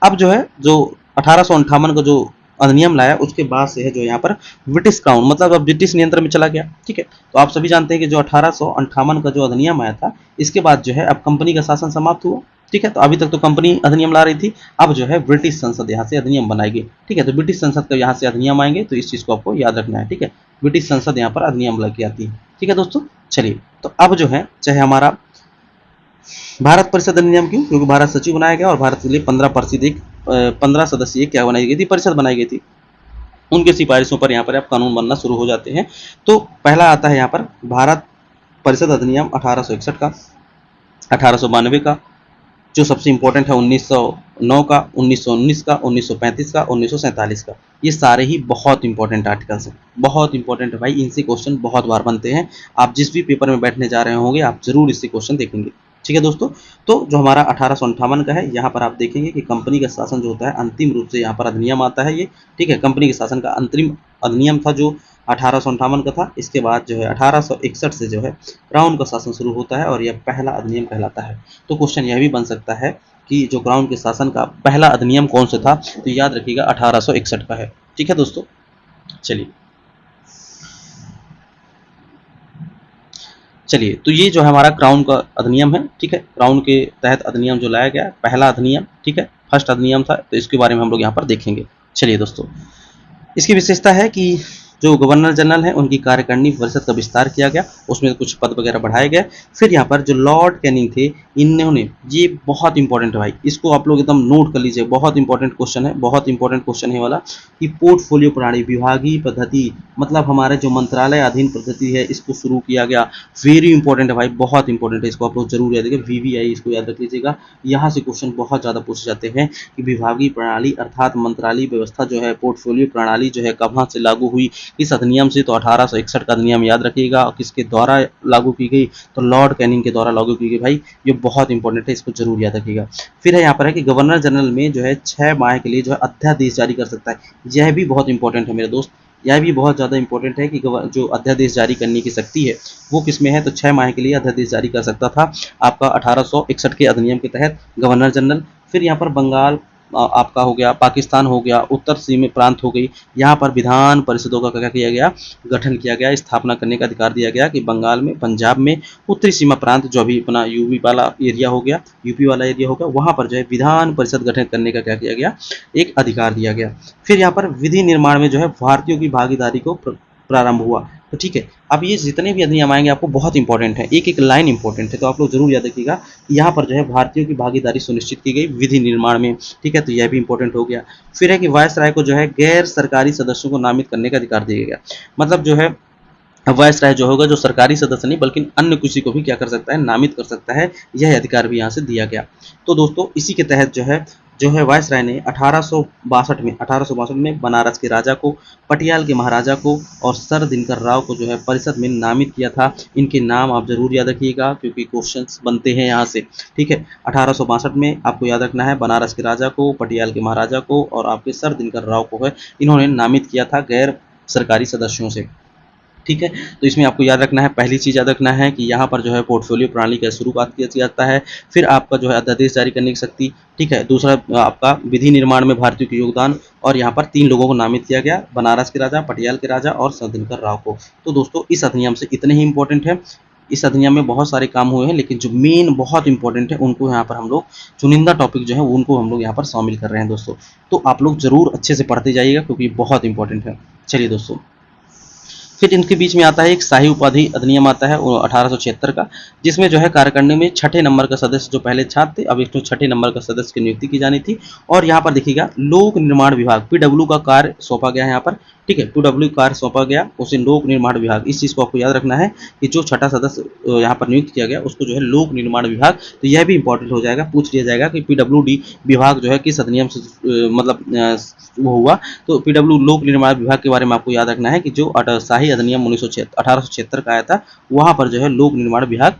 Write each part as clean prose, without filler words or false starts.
अब जो है जो 1858 का जो अधिनियम लाया उसके बाद से है जो यहाँ पर ब्रिटिश क्राउन, मतलब अब ब्रिटिश नियंत्रण में चला गया। ठीक है, तो आप सभी जानते हैं कि जो 1858 का जो अधिनियम आया था, इसके बाद जो है अब कंपनी का शासन समाप्त हुआ। ठीक है, तो अभी तक तो कंपनी अधिनियम ला रही थी, अब जो है ब्रिटिश संसद यहाँ से अधिनियम बनाएगी। ठीक है, तो ब्रिटिश संसद का यहाँ से अधिनियम आएंगे, तो इस चीज़ को आपको याद रखना है। ठीक है, ब्रिटिश संसद यहाँ पर अधिनियम लेके आती है। ठीक है दोस्तों, चलिए, तो अब जो है चाहे हमारा भारत परिषद अधिनियम क्यों, क्योंकि भारत सचिव बनाया गया और भारत के लिए 15 सदस्यीय क्या बनाई गई थी, परिषद बनाई गई थी। उनके सिफारिशों पर यहाँ पर अब कानून बनना शुरू हो जाते हैं। तो पहला आता है यहाँ पर भारत परिषद अधिनियम 1861 का, 1892 का, जो सबसे इंपॉर्टेंट है 1909 का, 1919 का, 1935 का, 1947 का। ये सारे ही बहुत इंपॉर्टेंट आर्टिकल्स हैं, बहुत इंपॉर्टेंट है भाई, इनसे क्वेश्चन बहुत बार बनते हैं। आप जिस भी पेपर में बैठने जा रहे होंगे आप जरूर इससे क्वेश्चन देखेंगे। ठीक है दोस्तों, तो जो हमारा 1858 का है, यहाँ पर आप देखेंगे कि कंपनी का शासन जो होता है अंतिम रूप से यहाँ पर अधिनियम आता है ये। ठीक है, कंपनी के शासन का अंतरिम अधिनियम था जो 1858 का था। इसके बाद जो है 1861 से जो है क्राउन का शासन शुरू होता है और यह पहला अधिनियम कहलाता है। तो क्वेश्चन यह भी बन सकता है कि जो क्राउन के शासन का पहला अधिनियम कौन सा था, तो याद रखिएगा 1861 का है। ठीक है दोस्तों, चलिए चलिए, तो ये जो है हमारा क्राउन का अधिनियम है। ठीक है, क्राउन के तहत अधिनियम जो लाया गया, पहला अधिनियम, ठीक है, फर्स्ट अधिनियम था, तो इसके बारे में हम लोग यहाँ पर देखेंगे। चलिए दोस्तों, इसकी विशेषता है कि जो गवर्नर जनरल हैं उनकी कार्यकारिणी परिषद का विस्तार किया गया, उसमें कुछ पद वगैरह बढ़ाए गए। फिर यहाँ पर जो लॉर्ड कैनिंग थे, इन्होंने, ये बहुत इंपॉर्टेंट है भाई, इसको आप लोग एकदम नोट कर लीजिए, बहुत इंपॉर्टेंट क्वेश्चन है, बहुत इंपॉर्टेंट क्वेश्चन है वाला, कि पोर्टफोलियो प्रणाली, विभागीय पद्धति, मतलब हमारे जो मंत्रालय अधीन पद्धति है इसको शुरू किया गया। वेरी इंपॉर्टेंट है भाई, बहुत इंपॉर्टेंट है, इसको आप लोग जरूर याद रखिएगा, वीवीआई इसको याद रख लीजिएगा। यहाँ से क्वेश्चन बहुत ज़्यादा पूछे जाते हैं कि विभागीय प्रणाली अर्थात मंत्रालय व्यवस्था जो है, पोर्टफोलियो प्रणाली जो है कहाँ से लागू हुई, इस अधिनियम से, तो 1861 का अधिनियम याद रखिएगा। और किसके द्वारा लागू की गई, तो लॉर्ड कैनिंग के द्वारा लागू की गई। भाई ये बहुत इंपॉर्टेंट है, इसको जरूर याद रखिएगा। फिर है यहाँ पर है कि गवर्नर जनरल में जो है 6 माह के लिए जो है अध्यादेश जारी कर सकता है। यह भी बहुत इंपॉर्टेंट है मेरे दोस्त, यह भी बहुत ज़्यादा इंपॉर्टेंट है कि जो अध्यादेश जारी करने की शक्ति है वो किसमें है, तो 6 माह के लिए अध्यादेश जारी कर सकता था आपका 1861 के अधिनियम के तहत गवर्नर जनरल। फिर यहाँ पर बंगाल आपका हो गया, पाकिस्तान हो गया, उत्तर सीमा प्रांत हो गई, यहाँ पर विधान परिषदों का क्या किया गया, गठन किया गया, स्थापना करने का अधिकार दिया गया कि बंगाल में, पंजाब में, उत्तरी सीमा प्रांत जो अभी अपना यूपी वाला एरिया हो गया, यूपी वाला एरिया हो गया, वहाँ पर जो है विधान परिषद गठन करने का क्या किया गया, एक अधिकार दिया गया। फिर यहाँ पर विधि निर्माण में जो है भारतीयों की भागीदारी को प्रारंभ हुआ। तो ठीक है, अब ये जितने भी अधिनियम आएंगे आपको बहुत इंपॉर्टेंट है, एक एक लाइन इंपॉर्टेंट है, तो आप लोग जरूर याद रखिएगा। यहाँ पर जो है भारतीयों की भागीदारी सुनिश्चित की गई विधि निर्माण में। ठीक है, तो यह भी इंपॉर्टेंट हो गया। फिर है कि वायसराय को जो है गैर सरकारी सदस्यों को नामित करने का अधिकार दिया गया, मतलब जो है वायसराय जो होगा, जो सरकारी सदस्य नहीं बल्कि अन्य किसी को भी क्या कर सकता है, नामित कर सकता है, यह अधिकार भी यहाँ से दिया गया। तो दोस्तों इसी के तहत जो है वायसराय ने 1862 में बनारस के राजा को, पटियाला के महाराजा को और सर दिनकर राव को जो है परिषद में नामित किया था। इनके नाम आप जरूर याद रखिएगा क्योंकि क्वेश्चंस बनते हैं यहाँ से। ठीक है, 1862 में आपको याद रखना है, बनारस के राजा को, पटियाला के महाराजा को और आपके सर दिनकर राव को है, इन्होंने नामित किया था गैर सरकारी सदस्यों से। ठीक है, तो इसमें आपको याद रखना है, पहली चीज़ याद रखना है कि यहाँ पर जो है पोर्टफोलियो प्रणाली का शुरुआत किया जाता है। फिर आपका जो है अध्यादेश जारी करने की शक्ति। ठीक है, दूसरा आपका विधि निर्माण में भारतीयों के योगदान, और यहाँ पर 3 लोगों को नामित किया गया, बनारस के राजा, पटियाला के राजा और सर दिनकर राव को। तो दोस्तों इस अधिनियम से इतने ही इंपॉर्टेंट है। इस अधिनियम में बहुत सारे काम हुए हैं लेकिन जो मेन बहुत इंपॉर्टेंट है उनको यहाँ पर हम लोग, चुनिंदा टॉपिक जो है उनको हम लोग यहाँ पर शामिल कर रहे हैं दोस्तों। तो आप लोग जरूर अच्छे से पढ़ते जाइएगा क्योंकि बहुत इंपॉर्टेंट है। चलिए दोस्तों, फिर इनके बीच में आता है एक शाही उपाधि अधिनियम आता है 1876 का, जिसमें जो है कार्यकारिणी में 6ठे नंबर का सदस्य, जो पहले छात्र थे अब इसमें 6ठे नंबर का सदस्य की नियुक्ति की जानी थी। और यहाँ पर देखिएगा लोक निर्माण विभाग पीडब्ल्यू का कार्य सौंपा गया है यहाँ पर। ठीक है, पीडब्ल्यू कार्य सौंपा गया उसे लोक निर्माण विभाग, इस चीज़ को आपको याद रखना है कि जो छठा सदस्य यहाँ पर नियुक्त किया गया उसको जो है लोक निर्माण विभाग। तो यह भी इंपॉर्टेंट हो जाएगा, पूछ लिया जाएगा कि पीडब्ल्यूडी विभाग जो है किस अधिनियम से मतलब वो हुआ। तो पीडब्ल्यू लोक निर्माण विभाग के बारे में आपको याद रखना है कि जो शाही अधिनियम 1876 का आया था, वहाँ पर जो है लोक निर्माण विभाग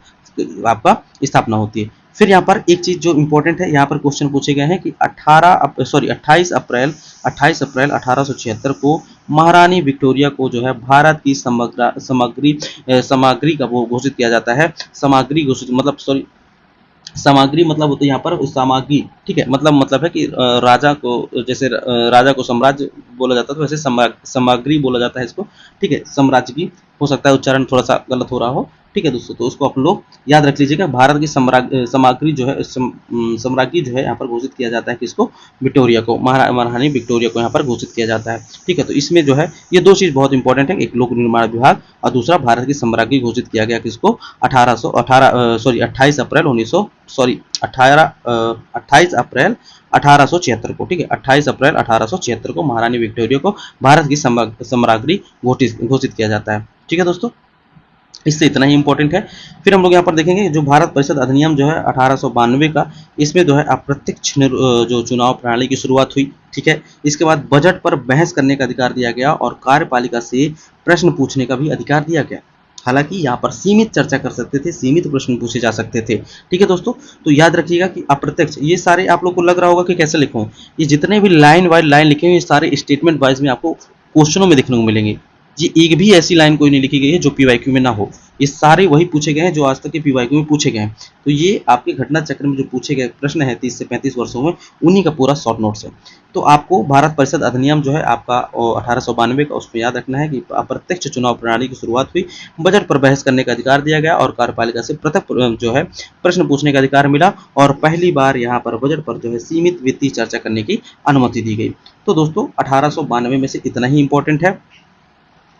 आपका स्थापना होती है। फिर यहाँ पर एक चीज़ जो इंपॉर्टेंट है, यहाँ पर क्वेश्चन पूछे गए हैं कि 28 अप्रैल 1876 को महारानी विक्टोरिया को जो है भारत की सामग्री का वो घोषित किया जाता है। सामग्री घोषित मतलब सामग्री मतलब होती है यहाँ पर उस सामग्री, ठीक है, मतलब है कि राजा को, जैसे राजा को साम्राज्य बोला जाता है तो वैसे सामग्री बोला जाता है इसको, ठीक है, साम्राज्य की। हो सकता है उच्चारण थोड़ा सा गलत हो रहा हो, ठीक है दोस्तों, तो उसको आप लोग याद रख लीजिएगा। भारत की सामग्री जो है, साम्राज्य जो है यहाँ पर घोषित किया जाता है किसको, विक्टोरिया को, महारानी विक्टोरिया को यहाँ पर घोषित किया जाता है, ठीक है। तो इसमें जो है ये दो चीज़ बहुत इंपॉर्टेंट है, एक लोक निर्माण विभाग और दूसरा भारत की साम्राज्य घोषित किया गया किसको, 28 अप्रैल 1876 को, ठीक है, 28 अप्रैल 1876 को महारानी विक्टोरिया को भारत की साम्राज्य घोषित किया जाता है, ठीक है दोस्तों। इससे इतना ही इंपॉर्टेंट है। फिर हम लोग यहाँ पर देखेंगे जो भारत परिषद अधिनियम जो है 1892 का, इसमें जो है अप्रत्यक्ष जो चुनाव प्रणाली की शुरुआत हुई, ठीक है। इसके बाद बजट पर बहस करने का अधिकार दिया गया और कार्यपालिका से प्रश्न पूछने का भी अधिकार दिया गया। हालांकि यहाँ पर सीमित चर्चा कर सकते थे, सीमित प्रश्न पूछे जा सकते थे, ठीक है दोस्तों। तो याद रखिएगा कि अप्रत्यक्ष, ये सारे आप लोग को लग रहा होगा कि कैसे लिखूं, ये जितने भी लाइन वाइज लाइन लिखे हुए सारे स्टेटमेंट वाइज में आपको क्वेश्चनों में देखने को मिलेंगे। ये एक भी ऐसी लाइन कोई नहीं लिखी गई है जो पीवाईक्यू में ना हो, ये सारे वही पूछे गए हैं जो आज तक के पीवाईक्यू में पूछे गए हैं। तो ये आपके घटना चक्र में जो पूछे गए प्रश्न है 30 से 35 वर्षों में, उन्हीं का पूरा शॉर्ट नोट्स है। तो आपको भारत परिषद अधिनियम जो है आपका 1892 का, उसमें याद रखना है कि अप्रत्यक्ष चुनाव प्रणाली की शुरुआत हुई, बजट पर बहस करने का अधिकार दिया गया और कार्यपालिका से पृथक जो है प्रश्न पूछने का अधिकार मिला और पहली बार यहाँ पर बजट पर जो है सीमित वित्तीय चर्चा करने की अनुमति दी गई। तो दोस्तों 1892 में से इतना ही इंपॉर्टेंट है।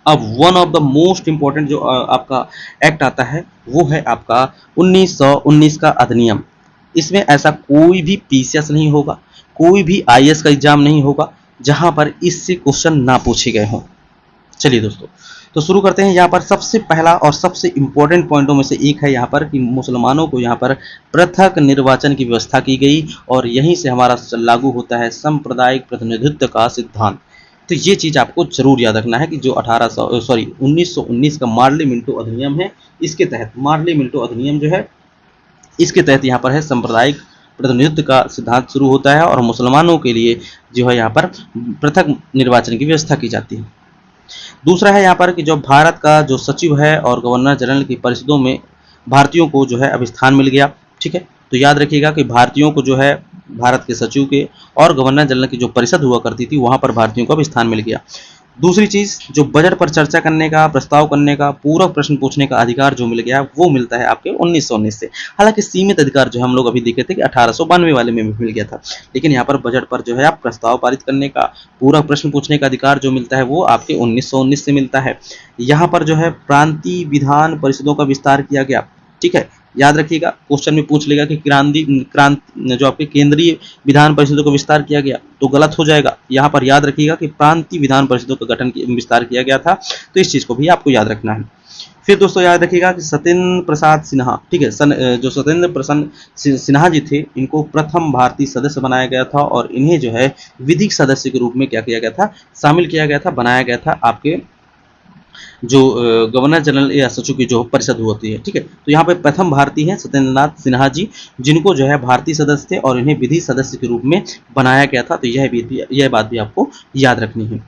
अब one of the most important जो आपका एक्ट आता है वो है आपका 1919 का अधिनियम। इसमें ऐसा कोई भी पीसीएस नहीं होगा, कोई भी आईएएस का एग्जाम नहीं होगा जहां पर इससे क्वेश्चन ना पूछे गए हों। चलिए दोस्तों, तो शुरू करते हैं। यहाँ पर सबसे पहला और सबसे इंपॉर्टेंट पॉइंटों में से एक है यहाँ पर कि मुसलमानों को यहाँ पर पृथक निर्वाचन की व्यवस्था की गई और यहीं से हमारा लागू होता है सांप्रदायिक प्रतिनिधित्व का सिद्धांत। तो ये चीज़ आपको जरूर याद रखना है कि जो 1919 का मार्ले मिंटो अधिनियम है, इसके तहत मार्ले मिंटो अधिनियम जो है इसके तहत यहाँ पर है सांप्रदायिक प्रतिनिधित्व का सिद्धांत शुरू होता है और मुसलमानों के लिए जो है यहाँ पर पृथक निर्वाचन की व्यवस्था की जाती है। दूसरा है यहाँ पर कि जो भारत का जो सचिव है और गवर्नर जनरल की परिषदों में भारतीयों को जो है अब स्थान मिल गया, ठीक है। तो याद रखिएगा कि भारतीयों को जो है भारत के सचिव के और गवर्नर जनरल की जो परिषद हुआ करती थी वहां पर भारतीयों को अब स्थान मिल गया। दूसरी चीज, जो बजट पर चर्चा करने का, प्रस्ताव करने का, पूरक प्रश्न पूछने का अधिकार जो मिल गया वो मिलता है आपके 1919 से। हालांकि सीमित अधिकार जो हम लोग अभी देखे थे कि 1892 वाले में मिल गया था, लेकिन यहाँ पर बजट पर जो है आप प्रस्ताव पारित करने का, पूरक प्रश्न पूछने का अधिकार जो मिलता है वो आपके 1919 से मिलता है। यहाँ पर जो है प्रांतीय विधान परिषदों का विस्तार किया गया, ठीक है। याद रखिएगा क्वेश्चन में पूछ लेगा कि क्रांति जो आपके केंद्रीय विधान परिषदों का विस्तार किया गया तो गलत हो जाएगा। यहाँ पर याद रखिएगा कि प्रांतीय विधान परिषदों का विस्तार किया गया था, तो इस चीज को भी आपको याद रखना है। फिर दोस्तों याद रखिएगा कि सत्येंद्र प्रसाद सिन्हा, ठीक है, जो सत्येंद्र प्रसाद सिन्हा जी थे, इनको प्रथम भारतीय सदस्य बनाया गया था और इन्हें जो है विधिक सदस्य के रूप में क्या किया गया था, शामिल किया गया था, बनाया गया था आपके जो गवर्नर जनरल या सचिव की जो परिषद होती है, ठीक है। तो यहाँ पे प्रथम भारतीय हैं सत्येंद्रनाथ सिन्हा जी, जिनको जो है भारतीय सदस्य थे और इन्हें विधि सदस्य के रूप में बनाया गया था। तो यह बात भी आपको याद रखनी है।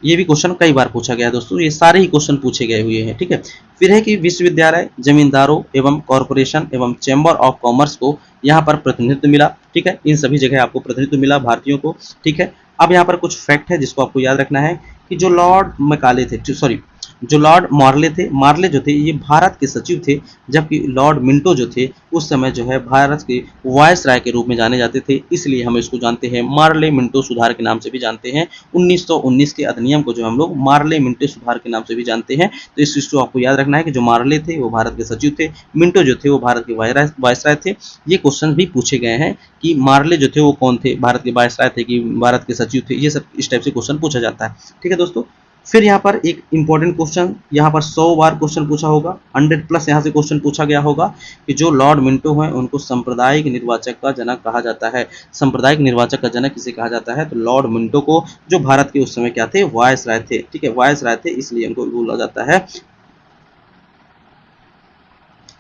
ये भी क्वेश्चन कई बार पूछा गया है दोस्तों, ये सारे ही क्वेश्चन पूछे गए हुए हैं, ठीक है। फिर है कि विश्वविद्यालय, जमींदारों एवं कॉरपोरेशन एवं चैम्बर ऑफ कॉमर्स को यहाँ पर प्रतिनिधित्व मिला, ठीक है। इन सभी जगह आपको प्रतिनिधित्व मिला भारतीयों को, ठीक है। अब यहाँ पर कुछ फैक्ट है जिसको आपको याद रखना है कि जो लॉर्ड मैकाले थे, सॉरी, जो लॉर्ड मार्ले थे, मार्ले जो थे ये भारत के सचिव थे, जबकि लॉर्ड मिंटो जो थे उस समय जो है भारत के वायसराय के रूप में जाने जाते थे, इसलिए हम इसको जानते हैं मार्ले मिंटो सुधार के नाम से भी जानते हैं। 1919 के अधिनियम को जो हम लोग मार्ले मिंटो सुधार के नाम से भी जानते हैं। तो इस चीज को आपको याद रखना है कि जो मार्ले थे वो भारत के सचिव थे, मिंटो जो थे वो भारत के वायसराय थे। ये क्वेश्चन भी पूछे गए हैं कि मार्ले जो थे वो कौन थे, भारत के वायसराय थे कि भारत के सचिव थे, ये सब इस टाइप से क्वेश्चन पूछा जाता है, ठीक है दोस्तों। फिर यहाँ पर एक इंपॉर्टेंट क्वेश्चन, यहाँ पर 100 बार क्वेश्चन पूछा होगा, 100+ यहाँ से क्वेश्चन पूछा गया होगा कि जो लॉर्ड मिंटो हैं उनको सांप्रदायिक निर्वाचक का जनक कहा जाता है। सांप्रदायिक निर्वाचक का जनक किसे कहा जाता है, तो लॉर्ड मिंटो को, जो भारत के उस समय क्या थे, वायसराय थे, ठीक है, वायसराय थे, इसलिए उनको बोला जाता है,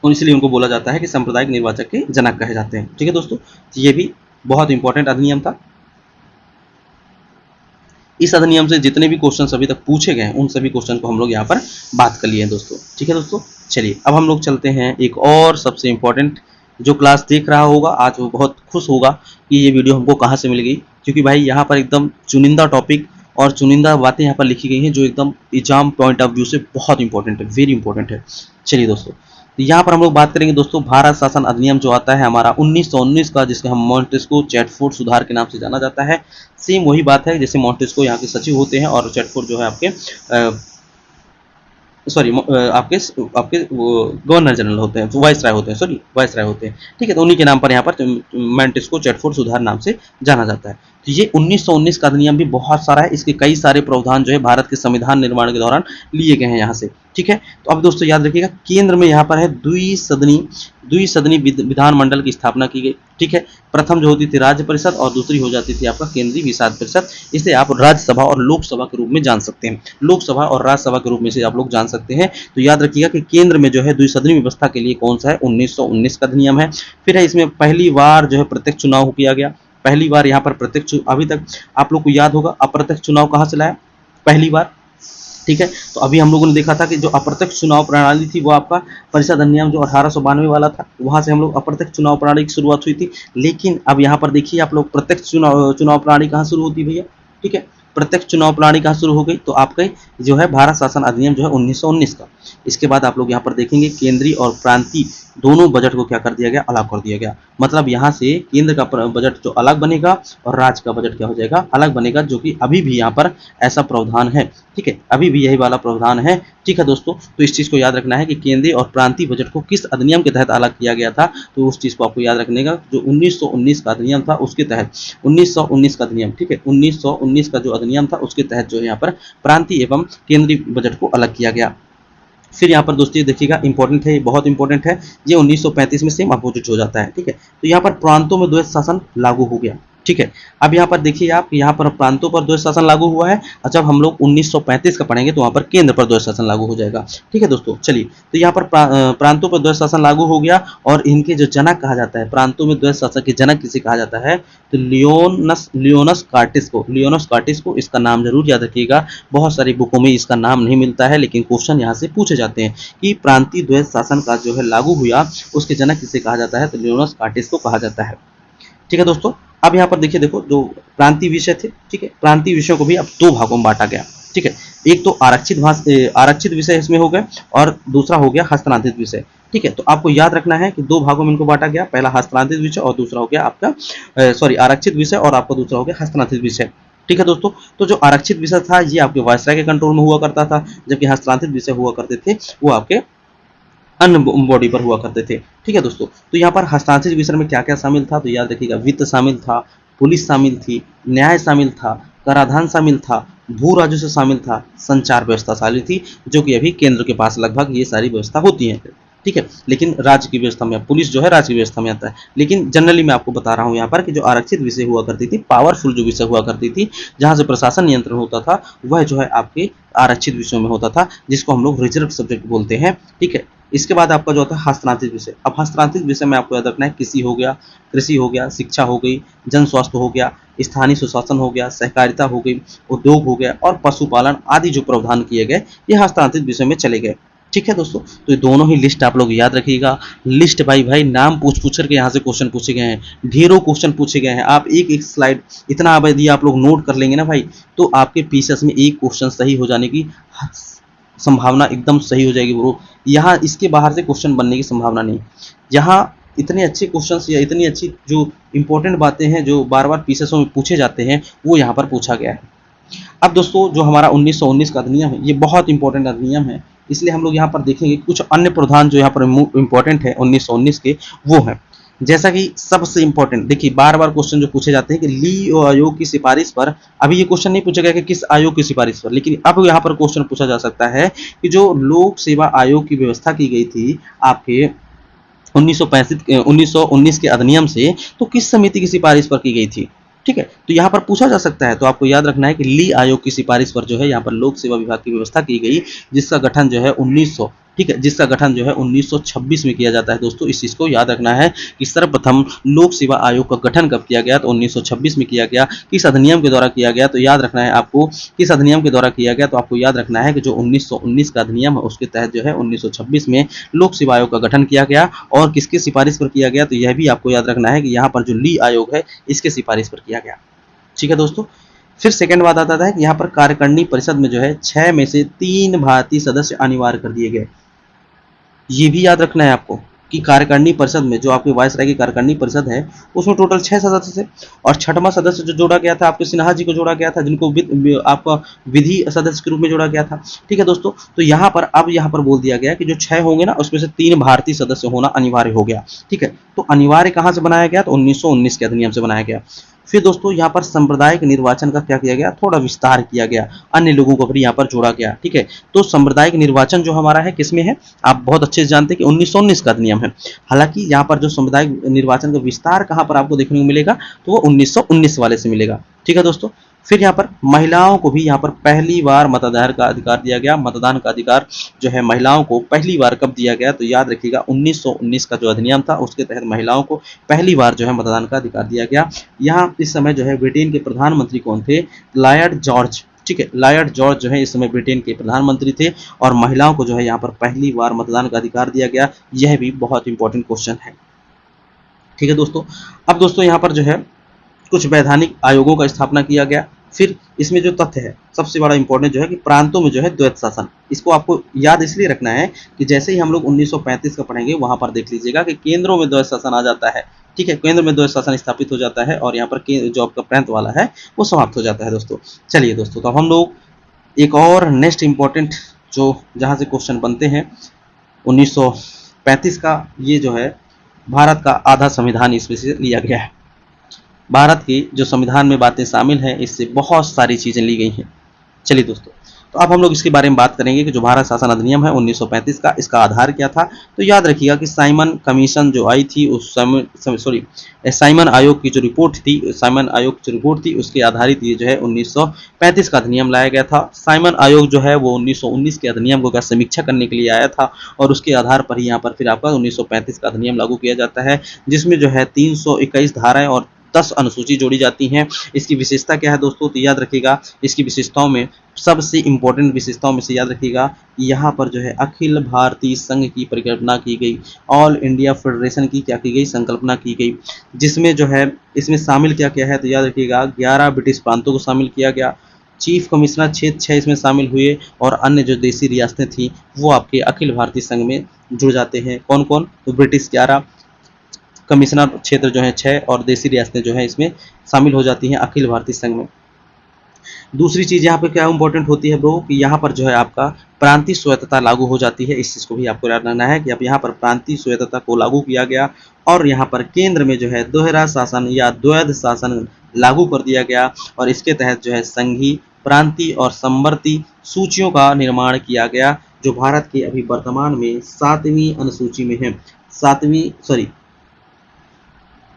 और इसलिए उनको बोला जाता है कि सांप्रदायिक निर्वाचक के जनक कहे जाते हैं, ठीक है दोस्तों। ये भी बहुत इंपॉर्टेंट अधिनियम था। इस अधिनियम से जितने भी क्वेश्चन अभी तक पूछे गए हैं उन सभी क्वेश्चन को हम लोग यहाँ पर बात कर लिए हैं दोस्तों, ठीक है दोस्तों। चलिए अब हम लोग चलते हैं एक और सबसे इम्पोर्टेंट जो क्लास देख रहा होगा आज वो बहुत खुश होगा कि ये वीडियो हमको कहाँ से मिल गई, क्योंकि भाई यहाँ पर एकदम चुनिंदा टॉपिक और चुनिंदा बातें यहाँ पर लिखी गई हैं जो एकदम एग्जाम पॉइंट ऑफ व्यू से बहुत इंपॉर्टेंट है, वेरी इंपॉर्टेंट है। चलिए दोस्तों, तो यहाँ पर हम लोग बात करेंगे दोस्तों भारत शासन अधिनियम जो आता है हमारा 1919 का, जिसको हम मॉन्टेस्को चैटफोर्ड सुधार के नाम से जाना जाता है। सेम वही बात है, जैसे मॉन्टेस्को यहाँ के सचिव होते हैं और चैटफोर्ड जो है आपके सॉरी आपके आपके वो गवर्नर जनरल होते हैं, वाइस राय होते हैं, सॉरी वाइस राय होते हैं, ठीक है। तो उन्हीं के नाम पर यहाँ पर मॉन्टेस्को चैटफोर्ड सुधार नाम से जाना जाता है। तो ये 1919 का अधिनियम भी बहुत सारा है, इसके कई सारे प्रावधान जो है भारत के संविधान निर्माण के दौरान लिए गए हैं यहाँ से, ठीक है। तो अब दोस्तों याद रखिएगा, केंद्र में यहाँ पर है द्विसदनी विधानमंडल की स्थापना की गई, ठीक है। प्रथम जो होती थी राज्य परिषद और दूसरी हो जाती थी आपका केंद्रीय विधान परिषद। इसे आप राज्यसभा और लोकसभा के रूप में जान सकते हैं, लोकसभा और राज्यसभा के रूप में से आप लोग जान सकते हैं। तो याद रखिएगा कि केंद्र में जो है द्विसदनी व्यवस्था के लिए कौन सा है, 1919 का अधिनियम है। फिर है इसमें पहली बार जो है प्रत्यक्ष चुनाव किया गया, पहली बार यहाँ पर प्रत्यक्ष, अभी तक आप लोग को याद होगा अप्रत्यक्ष चुनाव कहाँ से लाया, पहली बार, ठीक है। तो अभी हम लोगों ने देखा था कि जो अप्रत्यक्ष चुनाव प्रणाली थी वो आपका परिषद अधिनियम जो 1892 वाला था, वहां से हम लोग अप्रत्यक्ष चुनाव प्रणाली की शुरुआत हुई थी। लेकिन अब यहाँ पर देखिए आप लोग प्रत्यक्ष चुनाव प्रणाली कहाँ शुरू होती है भैया, ठीक है। प्रत्यक्ष चुनाव प्रणाली कहाँ शुरू हो गई, तो आपका जो है भारत शासन अधिनियम जो है 1919 का। इसके बाद आप लोग यहाँ पर देखेंगे केंद्रीय और प्रांतीय दोनों बजट को क्या कर दिया गया, अलग कर दिया गया। मतलब यहाँ से केंद्र का बजट जो अलग बनेगा और राज्य का बजट क्या हो जाएगा, अलग बनेगा, जो कि अभी भी यहाँ पर ऐसा प्रावधान है, ठीक है, अभी भी यही वाला प्रावधान है, ठीक है दोस्तों। तो इस चीज़ को याद रखना है कि केंद्रीय और प्रांतीय बजट को किस अधिनियम के तहत अलग किया गया था, तो उस चीज़ को आपको याद रखने का, जो 1919 का अधिनियम था उसके तहत, 1919 का अधिनियम, ठीक है, 1919 का जो अधिनियम था उसके तहत जो है यहाँ पर प्रांतीय एवं केंद्रीय बजट को अलग किया गया। फिर यहाँ पर दोस्तों देखिएगा इंपॉर्टेंट है, ये बहुत इंपॉर्टेंट है, ये 1935 में सेम अपोजिट हो जाता है, ठीक है। तो यहाँ पर प्रांतों में द्वैत शासन लागू हो गया, ठीक है। अब यहाँ पर देखिए आप, यहाँ पर प्रांतों पर द्वैत शासन लागू हुआ है, और जब हम लोग 1935 का पढ़ेंगे तो वहाँ पर केंद्र पर द्वैत शासन लागू हो जाएगा, ठीक है दोस्तों। चलिए, तो यहाँ पर प्रांतों पर द्वैत शासन लागू हो गया, और इनके जो जनक कहा जाता है, प्रांतों में द्वैत शासन के जनक किसे कहा जाता है, तो लियोनस कार्टिस को इसका नाम जरूर याद रखिएगा। बहुत सारी बुकों में इसका नाम नहीं मिलता है, लेकिन क्वेश्चन यहाँ से पूछे जाते हैं कि प्रांतीय द्वैत शासन का जो है लागू हुआ, उसके जनक किसे कहा जाता है, तो लियोनस कार्टिस को कहा जाता है, ठीक है दोस्तों। अब यहाँ पर देखिए, देखो जो प्रांतीय विषय थे, ठीक है, प्रांतीय विषयों को भी अब दो भागों में बांटा गया, ठीक है। एक तो आरक्षित विषय इसमें हो गए, और दूसरा हो गया हस्तांतरित विषय, ठीक है। तो आपको याद रखना है कि दो भागों में इनको बांटा गया, पहला हस्तांतरित विषय और दूसरा हो गया आपका सॉरी आरक्षित विषय, और आपका दूसरा हो गया हस्तांतरित विषय, ठीक है दोस्तों। तो जो आरक्षित विषय था ये आपके वायसराय के कंट्रोल में हुआ करता था, जबकि हस्तांतरित विषय हुआ करते थे वो आपके अन्य बॉडी पर हुआ करते थे, ठीक है दोस्तों। तो यहाँ पर हस्तांतरित विषय में क्या क्या शामिल था, तो याद रखिएगा वित्त शामिल था, पुलिस शामिल थी, न्याय शामिल था, कराधान शामिल था, भू राजस्व शामिल था, संचार व्यवस्था शामिल थी, जो कि अभी केंद्र के पास लगभग ये सारी व्यवस्था होती है, ठीक है। लेकिन राज्य की व्यवस्था में पुलिस जो है राज्य की व्यवस्था में आता है। लेकिन जनरली मैं आपको बता रहा हूँ यहाँ पर कि जो आरक्षित विषय हुआ करती थी, पावरफुल जो विषय हुआ करती थी, जहाँ से प्रशासन नियंत्रण होता था, वह जो है आपके आरक्षित विषयों में होता था, जिसको हम लोग रिजर्व सब्जेक्ट बोलते हैं, ठीक है। इसके बाद आपका जो होता है हस्तांतरित विषय। अब हस्तांतरित विषय में आपको याद रखना है कृषि हो गया, शिक्षा हो गई, जन स्वास्थ्य हो गया, स्थानीय सुशासन हो गया, सहकारिता हो गई, उद्योग हो गया, और पशुपालन आदि जो प्रावधान किए गए ये हस्तांतरित विषय में चले गए, ठीक है दोस्तों। तो ये दोनों ही लिस्ट आप लोग याद रखिएगा। लिस्ट भाई नाम पूछ करके यहाँ से क्वेश्चन पूछे गए हैं, ढेरों क्वेश्चन पूछे गए हैं। आप एक एक स्लाइड इतना यदि आप लोग नोट कर लेंगे ना भाई, तो आपके पीसीएस में एक क्वेश्चन सही हो जाने की संभावना एकदम सही हो जाएगी ब्रो। यहाँ इसके बाहर से क्वेश्चन बनने की संभावना नहीं। यहाँ इतने अच्छे क्वेश्चंस या इतनी अच्छी जो इंपॉर्टेंट बातें हैं जो बार बार पीसीएसओं में पूछे जाते हैं, वो यहाँ पर पूछा गया है। अब दोस्तों जो हमारा 1919 का अधिनियम है, ये बहुत इंपॉर्टेंट अधिनियम है, इसलिए हम लोग यहाँ पर देखेंगे कुछ अन्य प्रावधान जो यहाँ पर इंपॉर्टेंट है 1919 के, वो है जैसा कि सबसे इंपॉर्टेंट, देखिए बार बार क्वेश्चन जो पूछे जाते हैं कि ली आयोग की सिफारिश पर, अभी ये क्वेश्चन नहीं पूछा गया कि किस आयोग की सिफारिश पर, लेकिन अब यहाँ पर क्वेश्चन पूछा जा सकता है कि जो लोक सेवा आयोग की व्यवस्था की गई थी आपके 1919 के अधिनियम से, तो किस समिति की सिफारिश पर की गई थी, ठीक है। तो यहाँ पर पूछा जा सकता है। तो आपको याद रखना है कि ली आयोग की सिफारिश पर जो है यहाँ पर लोक सेवा विभाग की व्यवस्था की गई, जिसका गठन जो है ठीक है, जिसका गठन जो है 1926 में किया जाता है। दोस्तों इस चीज़ को याद रखना है कि सर्वप्रथम लोक सेवा आयोग का गठन कब किया गया, तो 1926 में किया गया। किस अधिनियम के द्वारा किया गया, तो याद रखना है आपको किस अधिनियम के द्वारा किया गया, तो आपको याद रखना है कि जो 1919 का अधिनियम है उसके तहत जो है 1926 में लोक सेवा आयोग का गठन किया गया। और किसकी सिफारिश पर किया गया, तो यह भी आपको याद रखना है कि यहाँ पर जो ली आयोग है इसके सिफारिश पर किया गया। ठीक है दोस्तों, फिर सेकंड बात आता है कि यहाँ पर कार्यकारिणी परिषद में जो है 6 में से 3 भारतीय सदस्य अनिवार्य कर दिए गए। ये भी याद रखना है आपको कि कार्यकारिणी परिषद में जो आपके वायसराय की कार्यकारिणी परिषद है उसमें टोटल 6 सदस्य थे, और छठवां सदस्य जो जोड़ा गया था आपके सिन्हा जी को जोड़ा गया था, जिनको आपका विधि सदस्य के रूप में जोड़ा गया था। ठीक है दोस्तों, तो यहाँ पर अब यहाँ पर बोल दिया गया कि जो 6 होंगे ना उसमें से 3 भारतीय सदस्य होना अनिवार्य हो गया। ठीक है, तो अनिवार्य कहाँ से बनाया गया, तो 1919 के अधिनियम से बनाया गया। फिर दोस्तों यहाँ पर सांप्रदायिक निर्वाचन का क्या किया गया, थोड़ा विस्तार किया गया, अन्य लोगों को भी यहाँ पर जोड़ा गया। ठीक है, तो सांप्रदायिक निर्वाचन जो हमारा है किसमें है, आप बहुत अच्छे से जानते हैं कि 1919 का अधिनियम है। हालांकि यहाँ पर जो सामुदायिक निर्वाचन का विस्तार कहाँ पर आपको देखने को मिलेगा, तो वो 1919 वाले से मिलेगा। ठीक है दोस्तों, फिर यहाँ पर महिलाओं को भी यहाँ पर पहली बार मतदान का अधिकार दिया गया। मतदान का अधिकार जो है महिलाओं को पहली बार कब दिया गया, तो याद रखिएगा 1919 का जो अधिनियम था उसके तहत महिलाओं को पहली बार जो है मतदान का अधिकार दिया गया। यहाँ इस समय जो है ब्रिटेन के प्रधानमंत्री कौन थे, लॉर्ड जॉर्ज। ठीक है, लॉर्ड जॉर्ज जो है इस समय ब्रिटेन के प्रधानमंत्री थे, और महिलाओं को जो है यहाँ पर पहली बार मतदान का अधिकार दिया गया। यह भी बहुत इंपॉर्टेंट क्वेश्चन है। ठीक है दोस्तों, अब दोस्तों यहाँ पर जो है कुछ वैधानिक आयोगों का स्थापना किया गया। फिर इसमें जो तथ्य है सबसे बड़ा इंपॉर्टेंट जो है कि प्रांतों में जो है द्वैत शासन, इसको आपको याद इसलिए रखना है कि जैसे ही हम लोग 1935 का पढ़ेंगे वहां पर देख लीजिएगा कि केंद्रों में द्वैत शासन आ जाता है। ठीक है, केंद्र में द्वैत शासन स्थापित हो जाता है और यहाँ पर जो आपका प्रांत वाला है वो समाप्त हो जाता है दोस्तों। चलिए दोस्तों, तो हम लोग एक और नेक्स्ट इंपॉर्टेंट जो जहाँ से क्वेश्चन बनते हैं 1935 का, ये जो है भारत का आधा संविधान इसमें से लिया गया है। भारत की जो संविधान में बातें शामिल हैं इससे बहुत सारी चीज़ें ली गई हैं। चलिए दोस्तों, तो अब हम लोग इसके बारे में बात करेंगे कि जो भारत शासन अधिनियम है 1935 का, इसका आधार क्या था। तो याद रखिएगा कि साइमन कमीशन जो आई थी उस साइमन आयोग की जो रिपोर्ट थी, साइमन आयोग की जो रिपोर्ट थी उसके आधारित ये जो है 1935 का अधिनियम लाया गया था। साइमन आयोग जो है वो 1919 के अधिनियम को समीक्षा करने के लिए आया था, और उसके आधार पर ही यहाँ पर फिर आपका 1935 का अधिनियम लागू किया जाता है, जिसमें जो है 321 धाराएं और 10 अनुसूची जोड़ी जाती हैं। इसकी विशेषता क्या है दोस्तों, तो याद रखिएगा इसकी विशेषताओं में सबसे इंपॉर्टेंट विशेषताओं में से याद रखिएगा यहाँ पर जो है अखिल भारतीय संघ की परिकल्पना की गई, ऑल इंडिया फेडरेशन की क्या की गई, संकल्पना की गई, जिसमें जो है इसमें शामिल क्या क्या है, तो याद रखिएगा 11 ब्रिटिश प्रांतों को शामिल किया गया। चीफ कमिश्नर क्षेत्र 6 इसमें शामिल हुए, और अन्य जो देसी रियासतें थी वो आपके अखिल भारतीय संघ में जुड़ जाते हैं। कौन कौन, तो ब्रिटिश 11, कमिश्नर क्षेत्र जो है 6, और देसी रियासतें जो है इसमें शामिल हो जाती हैं अखिल भारतीय संघ में। दूसरी चीज़ यहाँ पे क्या इंपॉर्टेंट होती है ब्रो, कि यहाँ पर जो है आपका प्रांतीय स्वायत्तता लागू हो जाती है। इस चीज़ को भी आपको याद रखना है कि अब यहाँ पर प्रांतीय स्वायत्तता को लागू किया गया, और यहाँ पर केंद्र में जो है दोहरा शासन या द्वैध शासन लागू कर दिया गया, और इसके तहत जो है संघीय, प्रांतीय और समवर्ती सूचियों का निर्माण किया गया, जो भारत के अभी वर्तमान में 7वीं अनुसूची में है।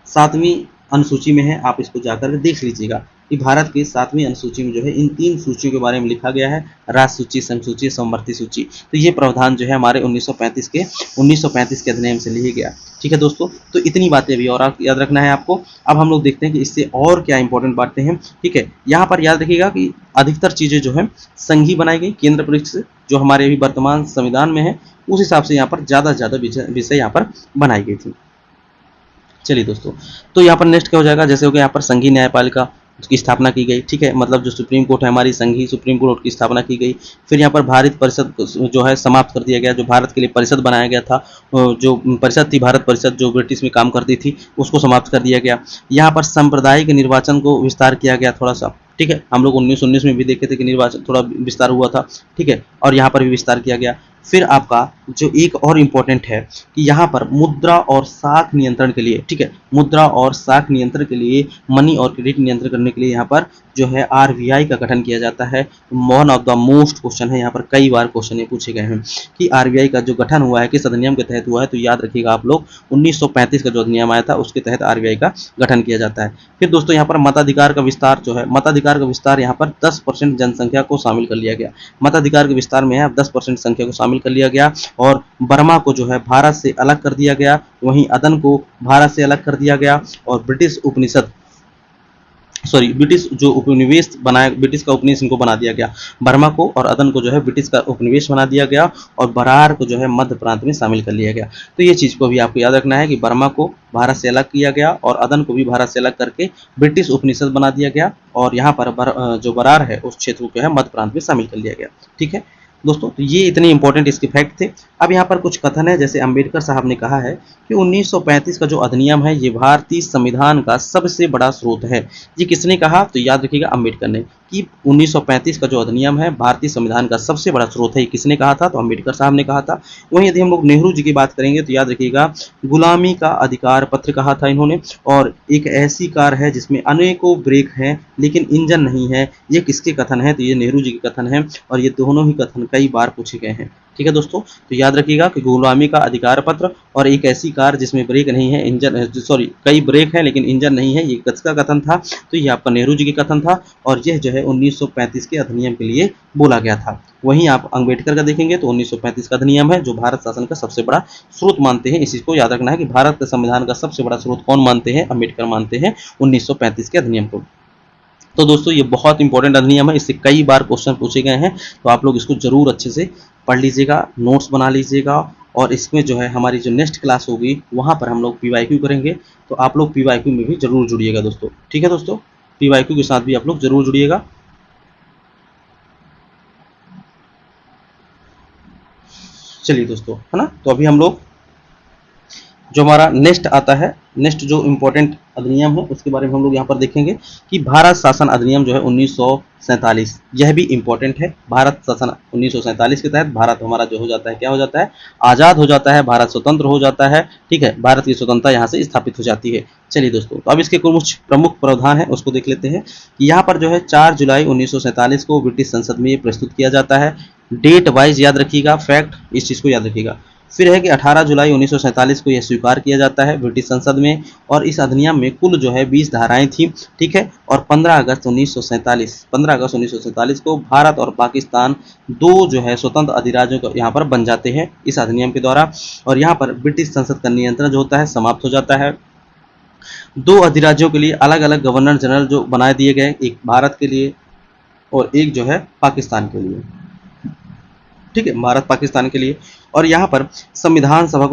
7वीं अनुसूची में है, आप इसको जाकर देख लीजिएगा कि भारत की 7वीं अनुसूची में जो है इन 3 सूचियों के बारे में लिखा गया है, राज्य सूची, संघ सूची, समवर्ती सूची। तो ये प्रावधान जो है हमारे 1935 के अधिनियम से लिया गया। ठीक है दोस्तों, तो इतनी बातें अभी और याद रखना है आपको। अब हम लोग देखते हैं कि इससे और क्या इंपॉर्टेंट बातें हैं। ठीक है, यहाँ पर याद रखिएगा कि अधिकतर चीज़ें जो है संघीय बनाई गई, केंद्र प्रदेश जो हमारे अभी वर्तमान संविधान में है उस हिसाब से यहाँ पर ज़्यादा से ज़्यादा विषय यहाँ पर बनाई गई थी। चलिए दोस्तों, तो यहाँ पर नेक्स्ट क्या हो जाएगा, जैसे हो गया यहाँ पर संघीय न्यायपालिका की स्थापना की गई। ठीक है, मतलब जो सुप्रीम कोर्ट है हमारी, संघीय सुप्रीम कोर्ट की स्थापना की गई। फिर यहाँ पर भारत परिषद जो है समाप्त कर दिया गया, जो भारत के लिए परिषद बनाया गया था, जो परिषद थी भारत परिषद जो ब्रिटिश में काम करती थी उसको समाप्त कर दिया गया। यहाँ पर सांप्रदायिक निर्वाचन को विस्तार किया गया थोड़ा सा। ठीक है, हम लोग 1919 में भी देखे थे कि निर्वाचन थोड़ा विस्तार हुआ था। ठीक है, और यहाँ पर भी विस्तार किया गया। फिर आपका जो एक और इम्पोर्टेंट है कि यहाँ पर मुद्रा और साख नियंत्रण के लिए, ठीक है, मुद्रा और साख नियंत्रण के लिए, मनी और क्रेडिट नियंत्रण करने के लिए यहाँ पर जो है आरबीआई का गठन किया जाता है। One of the most question है, यहाँ पर कई बार क्वेश्चन ये पूछे गए हैं कि आरबीआई का जो गठन हुआ है किस अधिनियम के तहत हुआ है, तो याद रखिएगा आप लोग 1935 का जो अधिनियम आया था उसके तहत आरबीआई का गठन किया जाता है। फिर दोस्तों यहाँ पर मताधिकार का विस्तार जो है, मताधिकार का विस्तार यहाँ पर 10% जनसंख्या को शामिल कर लिया गया। मताधिकार के विस्तार में आप 10% संख्या को शामिल शामिल कर लिया गया और बर्मा को जो है भारत से अलग कर दिया गया, वहीं अदन को भारत से अलग कर दिया गया और ब्रिटिश जो उपनिवेश बनाया, ब्रिटिश का उपनिवेश इनको बना दिया गया, बर्मा को और अदन को जो है ब्रिटिश का उपनिवेश बना दिया गया और बरार को जो है मध्य प्रांत में शामिल कर लिया गया। तो ये चीज़ को भी आपको याद रखना है कि बर्मा को भारत से अलग किया गया और अदन को भी भारत से अलग करके ब्रिटिश उपनिषद बना दिया गया और यहाँ पर जो बरार है उस क्षेत्र को जो है मध्य प्रांत में शामिल कर लिया गया। ठीक है दोस्तों, तो ये इतने इंपॉर्टेंट इसके फैक्ट थे। अब यहाँ पर कुछ कथन है, जैसे अंबेडकर साहब ने कहा है कि 1935 का जो अधिनियम है ये भारतीय संविधान का सबसे बड़ा स्रोत है। ये किसने कहा? तो याद रखिएगा अंबेडकर ने, कि 1935 का जो अधिनियम है भारतीय संविधान का सबसे बड़ा स्रोत है। ये किसने कहा था? तो अंबेडकर साहब ने कहा था। वहीं यदि हम लोग नेहरू जी की बात करेंगे तो याद रखिएगा गुलामी का अधिकार पत्र कहा था इन्होंने, और एक ऐसी कार है जिसमें अनेकों ब्रेक हैं लेकिन इंजन नहीं है, ये किसके कथन है? तो ये नेहरू जी के कथन है और ये दोनों ही कथन कई बार पूछे गए हैं। ठीक है दोस्तों, तो याद रखिएगा कि गुलामी का अधिकार पत्र और एक ऐसी कार जिसमें ब्रेक नहीं है, कई ब्रेक हैं लेकिन इंजन नहीं है, ये किसका कथन था? तो ये आपका नेहरू जी के कथन था और यह जो है 1935 के अधिनियम के लिए बोला गया था। वहीं आप अंबेडकर का देखेंगे तो 1935 का अधिनियम है जो भारत शासन का सबसे बड़ा स्रोत मानते हैं। इसी को याद रखना है कि भारत के संविधान का सबसे बड़ा स्रोत कौन मानते हैं? अंबेडकर मानते हैं 1935 के अधिनियम को। तो दोस्तों ये बहुत इंपॉर्टेंट अधिनियम है, इससे कई बार क्वेश्चन पूछे गए हैं, तो आप लोग इसको जरूर अच्छे से पढ़ लीजिएगा, नोट्स बना लीजिएगा और इसमें जो है हमारी जो नेक्स्ट क्लास होगी वहाँ पर हम लोग PYQ करेंगे, तो आप लोग PYQ में भी जरूर जुड़िएगा दोस्तों। ठीक है दोस्तों, PYQ के साथ भी आप लोग जरूर जुड़िएगा। चलिए दोस्तों, है ना, तो अभी हम लोग जो हमारा नेक्स्ट आता है, नेक्स्ट जो इम्पोर्टेंट अधिनियम है उसके बारे में हम लोग यहाँ पर देखेंगे कि भारत शासन अधिनियम जो है 1947, यह भी इम्पोर्टेंट है। भारत शासन 1947 के तहत भारत हमारा जो हो जाता है, क्या हो जाता है? आज़ाद हो जाता है, भारत स्वतंत्र हो जाता है। ठीक है, भारत की स्वतंत्रता यहाँ से स्थापित हो जाती है। चलिए दोस्तों, तो अब इसके कुछ प्रमुख प्रावधान है उसको देख लेते हैं कि यहाँ पर जो है 4 जुलाई 1947 को ब्रिटिश संसद में प्रस्तुत किया जाता है। डेट वाइज याद रखिएगा, फैक्ट इस चीज़ को याद रखिएगा। फिर है कि 18 जुलाई 1947 को यह स्वीकार किया जाता है ब्रिटिश संसद में और इस अधिनियम में कुल जो है 20 धाराएं थी। ठीक है, और 15 अगस्त 1947 को भारत और पाकिस्तान दो जो है स्वतंत्र अधिराज्यों को यहाँ पर बन जाते हैं इस अधिनियम के द्वारा, और यहाँ पर ब्रिटिश संसद का नियंत्रण जो होता है समाप्त हो जाता है। दो अधिराज्यों के लिए अलग अलग गवर्नर जनरल जो बनाए दिए गए, एक भारत के लिए और एक जो है पाकिस्तान के लिए। ठीक है, भारत पाकिस्तान के लिए। और यहाँ पर संविधान सभा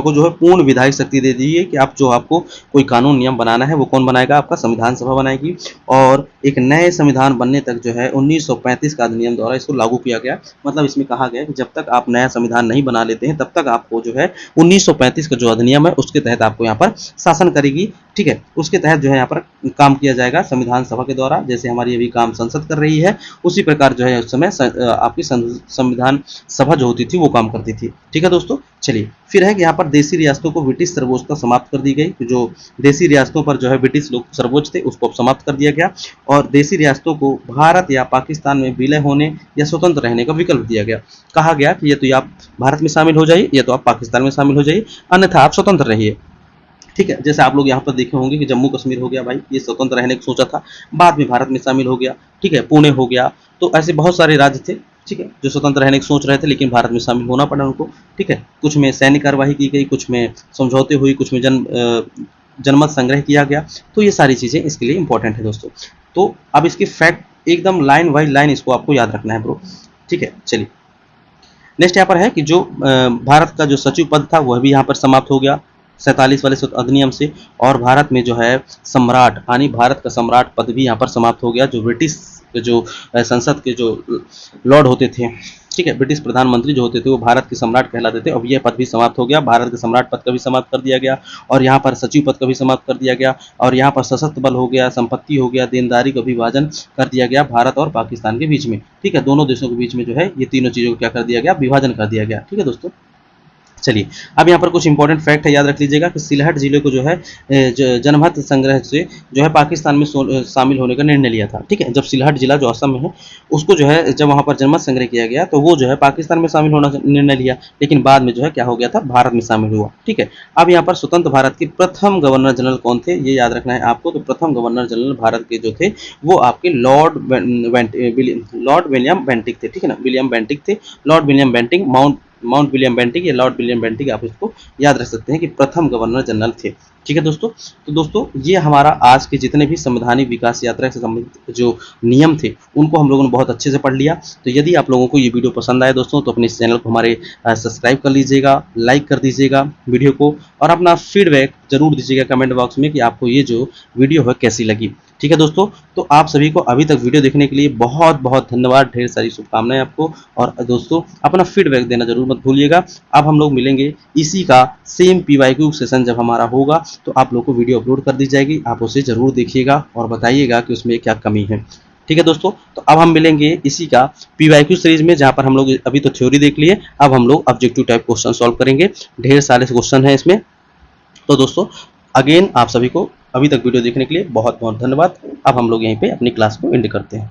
को जो है पूर्ण विधायक शक्ति दे दी है कि आपको कोई कानून नियम बनाना है वो कौन बनाएगा? आपका संविधान सभा बनाएगी। और एक नए संविधान बनने तक जो है 1935 का अधिनियम द्वारा इसको लागू किया गया। मतलब इसमें कहा गया कि जब तक आप नया संविधान नहीं बना लेते हैं तब तक आपको जो है 1935 का जो अधिनियम है उसके तहत आपको यहाँ पर शासन करेगी। ठीक है, उसके तहत जो है यहाँ पर काम किया जाएगा संविधान सभा के द्वारा। जैसे हमारी अभी काम संसद कर रही है उसी प्रकार जो है उस समय आपकी संविधान सभा जो होती थी वो काम करती थी। ठीक है दोस्तों, चलिए फिर है कि यहाँ पर देसी रियासतों को ब्रिटिश सर्वोच्चता समाप्त कर दी गई। जो देसी रियासतों पर जो है ब्रिटिश लोग सर्वोच्च थे उसको समाप्त कर दिया गया और देसी रियासतों को भारत या पाकिस्तान में विलय होने या स्वतंत्र रहने का विकल्प दिया गया। कहा गया कि ये तो आप भारत में शामिल हो जाइए या तो आप पाकिस्तान में शामिल हो जाइए, अन्यथा आप स्वतंत्र रहिए। ठीक है, जैसे आप लोग यहाँ पर देखे होंगे कि जम्मू कश्मीर हो गया भाई, ये स्वतंत्र रहने को सोचा था, बाद में भारत में शामिल हो गया। ठीक है, पुणे हो गया, तो ऐसे बहुत सारे राज्य थे, ठीक है, जो स्वतंत्र रहने की सोच रहे थे लेकिन भारत में शामिल होना पड़ा उनको। ठीक है, कुछ में सैन्य कार्यवाही की गई, कुछ में समझौते हुई, कुछ में जनमत संग्रह किया गया। तो ये सारी चीज़ें इसके लिए इंपॉर्टेंट है दोस्तों। तो अब इसके फैक्ट एकदम लाइन बाई लाइन इसको आपको याद रखना है ब्रो। ठीक है, चलिए नेक्स्ट यहाँ पर है कि जो भारत का जो सचिव पद था वह भी यहाँ पर समाप्त हो गया 47 वाले अधिनियम से, और भारत में जो है सम्राट यानी भारत का सम्राट पद भी यहाँ पर समाप्त हो गया। जो ब्रिटिश जो संसद के जो लॉर्ड होते थे, ठीक है, ब्रिटिश प्रधानमंत्री जो होते थे वो भारत के सम्राट कहलाते थे। अब यह पद भी समाप्त हो गया, भारत के सम्राट पद का भी समाप्त कर दिया गया और यहाँ पर सचिव पद का भी समाप्त कर दिया गया। और यहाँ पर सशस्त्र बल हो गया, संपत्ति हो गया, देनदारी का विभाजन कर दिया गया भारत और पाकिस्तान के बीच में। ठीक है, दोनों देशों के बीच में जो है ये तीनों चीज़ों को क्या कर दिया गया? विभाजन कर दिया गया। ठीक है दोस्तों, चलिए, अब यहाँ पर कुछ इंपॉर्टेंट फैक्ट है, याद रख लीजिएगा कि सिलहट जिले को जो है जनमत संग्रह से जो है पाकिस्तान में शामिल होने का निर्णय लिया था। ठीक है, जब सिलहट जिला जो असम में है उसको जो है जब वहाँ पर जनमत संग्रह किया गया तो वो जो है पाकिस्तान में शामिल होना निर्णय लिया, लेकिन बाद में जो है क्या हो गया था, भारत में शामिल हुआ। ठीक है, अब यहाँ पर स्वतंत्र भारत के प्रथम गवर्नर जनरल कौन थे, ये याद रखना है आपको। तो प्रथम गवर्नर जनरल भारत के जो थे वो आपके लॉर्ड विलियम बेंटिक थे। ठीक है ना, विलियम बेंटिक थे, Lord William Bentinck, mount William Bentinck या लॉर्ड विलियम बेंटिक, आप इसको याद रख सकते हैं कि प्रथम गवर्नर जनरल थे। ठीक है दोस्तों, तो दोस्तों ये हमारा आज के जितने भी संवैधानिक विकास यात्रा से संबंधित जो नियम थे उनको हम लोगों ने बहुत अच्छे से पढ़ लिया। तो यदि आप लोगों को ये वीडियो पसंद आए दोस्तों तो अपने इस चैनल को हमारे सब्सक्राइब कर लीजिएगा, लाइक कर दीजिएगा वीडियो को, और अपना फीडबैक जरूर दीजिएगा कमेंट बॉक्स में कि आपको ये जो वीडियो है कैसी लगी। ठीक है दोस्तों, तो आप सभी को अभी तक वीडियो देखने के लिए बहुत बहुत धन्यवाद, ढेर सारी शुभकामनाएं आपको। और दोस्तों अपना फीडबैक देना जरूर मत भूलिएगा। अब हम लोग मिलेंगे इसी का सेम PYQ सेशन जब हमारा होगा तो आप लोग को वीडियो अपलोड कर दी जाएगी, आप उसे जरूर देखिएगा और बताइएगा कि उसमें क्या कमी है। ठीक है दोस्तों, तो अब हम मिलेंगे इसी का PYQ सीरीज में, जहां पर हम लोग अभी तो थ्योरी देख लिए, अब हम लोग ऑब्जेक्टिव टाइप क्वेश्चन सॉल्व करेंगे। ढेर सारे क्वेश्चन है इसमें। तो दोस्तों अगेन आप सभी को अभी तक वीडियो देखने के लिए बहुत बहुत धन्यवाद। अब हम लोग यहीं पे अपनी क्लास को एंड करते हैं।